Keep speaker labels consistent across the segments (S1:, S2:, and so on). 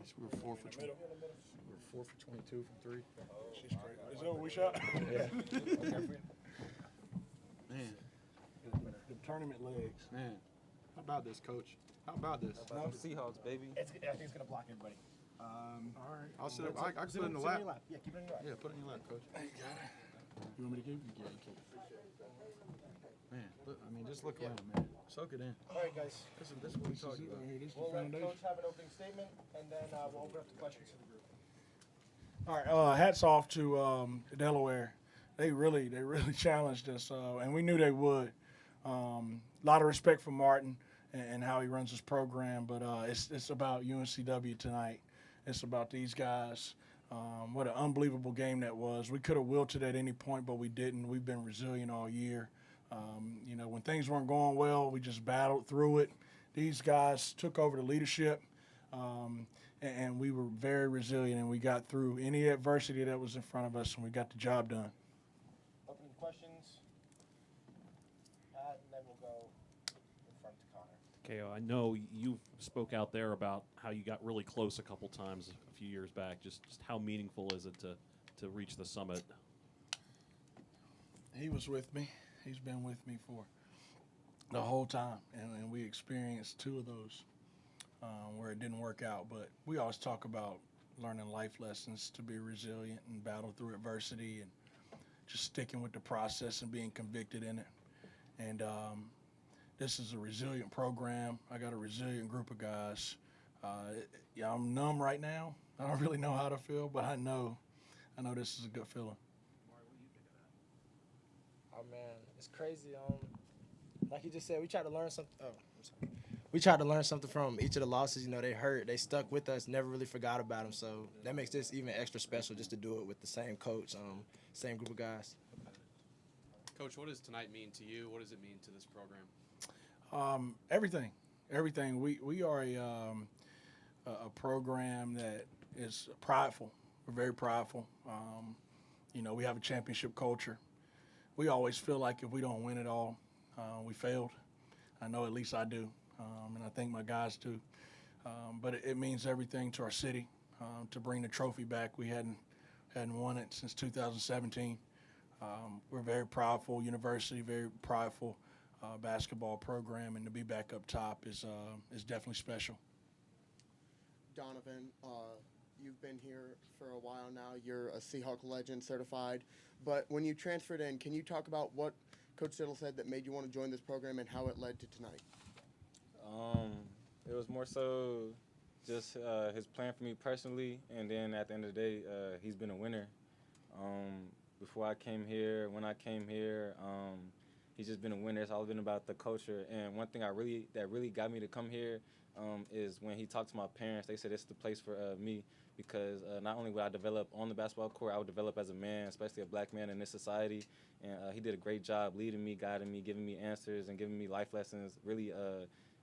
S1: So we were 4 for 22 from three.
S2: She's straight. Is that what we shot?
S1: Yeah. Man,
S2: The tournament legs.
S1: man. How about this, Coach? How about this?
S3: No Seahawks, baby.
S4: I think it's gonna block everybody.
S2: All right.
S1: I'll sit up. I can put it in the
S4: Sit on
S1: lap.
S4: your lap. Yeah, keep it in your lap.
S1: Yeah, put it in your lap, Coach.
S2: Hey, got it. You want me to keep?
S1: Yeah, you keep it. Man, look, I mean, just look around, man. Soak it in.
S4: All right, guys.
S1: This is what we talking about.
S2: This is the
S4: We'll let
S2: foundation.
S4: Coach have an opening statement, and then we'll open up the questions to the group.
S2: All right. Hats off to Delaware. They really challenged us, and we knew they would. A lot of respect for Martin and how he runs his program, but it's about UNCW tonight. It's about these guys. What an unbelievable game that was. We could have wilted at any point, but we didn't. We've been resilient all year. When things weren't going well, we just battled through it. These guys took over the leadership, and we were very resilient, and we got through any adversity that was in front of us, and we got the job done.
S4: Opening questions. And then we'll go in front to Connor.
S5: KO, I know you spoke out there about how you got really close a couple times a few years back. Just how meaningful is it to reach the summit?
S2: He was with me. He's been with me for the whole time, and we experienced two of those where it didn't work out. But we always talk about learning life lessons to be resilient and battle through adversity and just sticking with the process and being convicted in it. And this is a resilient program. I got a resilient group of guys. I'm numb right now. I don't really know how to feel, but I know this is a good feeling.
S4: Oh man, it's crazy. Like you just said, we tried to learn something. Oh, I'm sorry. We tried to learn something from each of the losses. They hurt. They stuck with us. Never really forgot about them. So that makes this even extra special just to do it with the same coach, same group of guys.
S6: Coach, what does tonight mean to you? What does it mean to this program?
S2: Everything. We are a program that is prideful. We're very prideful. We have a championship culture. We always feel like if we don't win it all, we failed. I know at least I do, and I think my guys do. But it means everything to our city to bring the trophy back. We hadn't won it since 2017. We're a very prideful university, very prideful basketball program, and to be back up top is definitely special.
S7: Donovan, you've been here for a while now. You're a Seahawk legend certified. But when you transferred in, can you talk about what Coach Siddle said that made you want to join this program and how it led to tonight?
S3: It was more so just his plan for me personally, and then at the end of the day, he's been a winner. Before I came here, when I came here, he's just been a winner. It's all been about the culture. And one thing that really got me to come here is when he talked to my parents. They said it's the place for me because not only would I develop on the basketball court, I would develop as a man, especially a black man in this society. And he did a great job leading me, guiding me, giving me answers, and giving me life lessons. Really,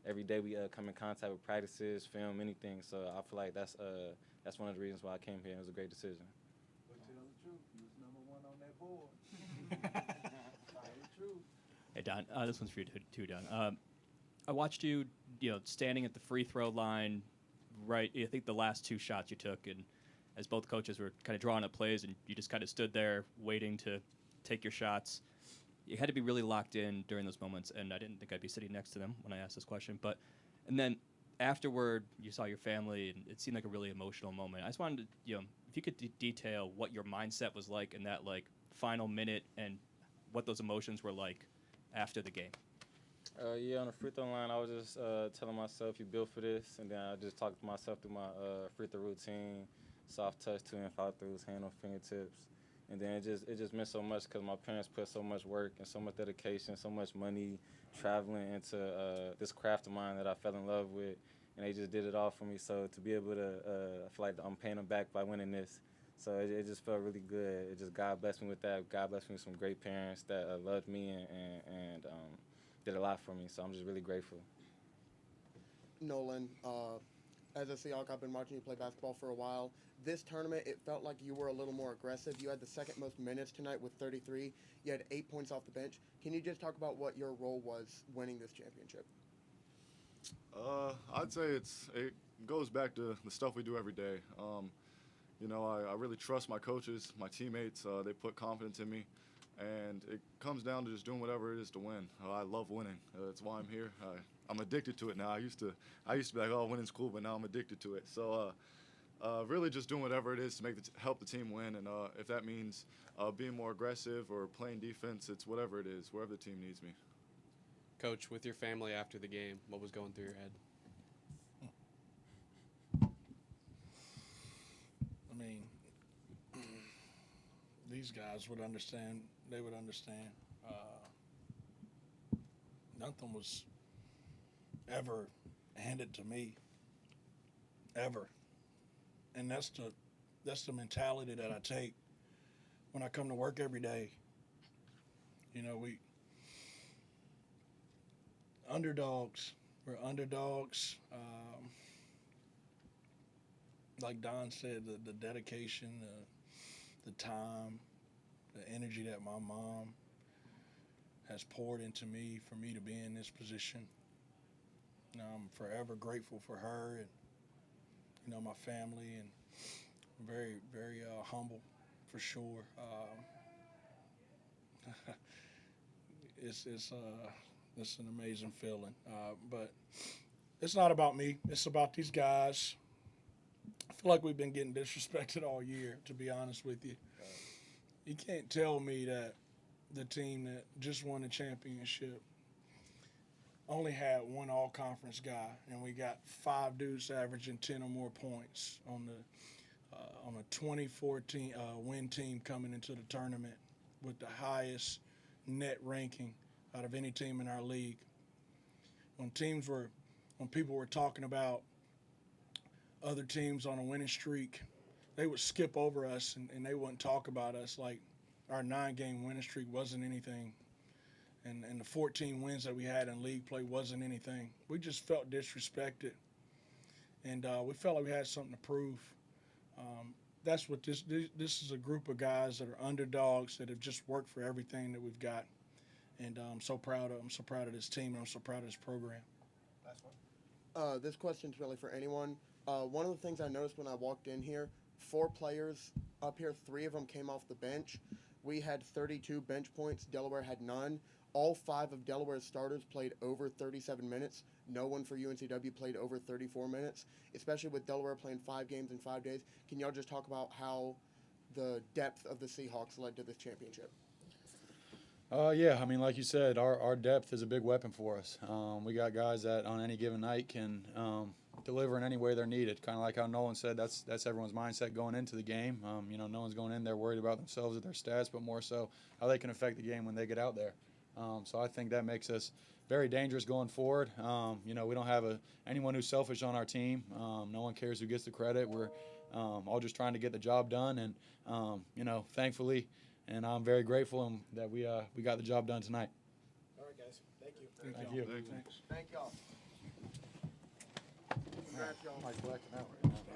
S3: every day we come in contact with practices, film, anything. So I feel like that's one of the reasons why I came here. It was a great decision.
S1: But tell the truth, you was number one on that board. Tell the truth.
S8: Hey Don, this one's for you too, Don. I watched you, standing at the free throw line, right. I think the last two shots you took, and as both coaches were kind of drawing up plays, and you just kind of stood there waiting to take your shots. You had to be really locked in during those moments, and I didn't think I'd be sitting next to them when I asked this question. And then afterward, you saw your family, and it seemed like a really emotional moment. I just wanted to, if you could detail what your mindset was like in that final minute, and what those emotions were like after the game.
S3: On the free throw line, I was just telling myself, you built for this, and then I just talked to myself through my free throw routine, soft touch, 2 and 5 throughs, hand on fingertips, and then it just meant so much because my parents put so much work and so much dedication, so much money, traveling into this craft of mine that I fell in love with, and they just did it all for me. So to be able to, I feel like I'm paying them back by winning this. So it just felt really good. It just God blessed me with that. God blessed me with some great parents that loved me and did a lot for me, so I'm just really grateful.
S7: Nolan, as a Seahawk, I've been watching you play basketball for a while. This tournament, it felt like you were a little more aggressive. You had the second most minutes tonight with 33. You had 8 points off the bench. Can you just talk about what your role was winning this championship?
S1: I'd say
S9: goes back to the stuff we do every day. You know, I really trust my coaches, my teammates. They put confidence in me, and it comes down to just doing whatever it is to win. I love winning. That's why I'm here. I'm addicted to it now. I used to be like, oh, winning's cool, but now I'm addicted to it. So really just doing whatever it is to help the team win, and if that means being more aggressive or playing defense, it's whatever it is, wherever the team needs me.
S6: Coach, with your family after the game, what was going through your head?
S2: I mean, these guys would understand. They would understand. Nothing was ever handed to me, ever. And that's the mentality that I take when I come to work every day. You know, underdogs. We're underdogs. Like Don said, the dedication, the time, the energy that my mom has poured into me for me to be in this position. I'm forever grateful for her and, you know, my family, and very, very humble for sure. It's an amazing feeling, but it's not about me. It's about these guys. I feel like we've been getting disrespected all year, to be honest with you. You can't tell me that the team that just won the championship only had one all-conference guy, and we got 5 dudes averaging 10 or more points on a 2014 win team coming into the tournament with the highest net ranking out of any team in our league. When people were talking about other teams on a winning streak, they would skip over us and they wouldn't talk about us like our 9-game winning streak wasn't anything. And the 14 wins that we had in league play wasn't anything. We just felt disrespected. And we felt like we had something to prove. That's what this is, a group of guys that are underdogs that have just worked for everything that we've got. And I'm so proud of this team, and I'm so proud of this program.
S7: Last one. This question's really for anyone. One of the things I noticed when I walked in here, 4 players up here, 3 of them came off the bench. We had 32 bench points. Delaware had none. All 5 of Delaware's starters played over 37 minutes. No one for UNCW played over 34 minutes, especially with Delaware playing 5 games in 5 days. Can y'all just talk about how the depth of the Seahawks led to this championship?
S10: Yeah, I mean, like you said, our depth is a big weapon for us. We got guys that on any given night can deliver in any way they're needed. Kind of like how Nolan said, that's everyone's mindset going into the game. You know, no one's going in there worried about themselves or their stats, but more so how they can affect the game when they get out there. So I think that makes us very dangerous going forward. You know, we don't have anyone who's selfish on our team. No one cares who gets the credit. We're all just trying to get the job done, and you know, thankfully, and I'm very grateful that we got the job done tonight.
S4: All right, guys. Thank you.
S10: Thank you.
S7: Thank y'all. Congrats, y'all.
S10: Mike collecting that right now.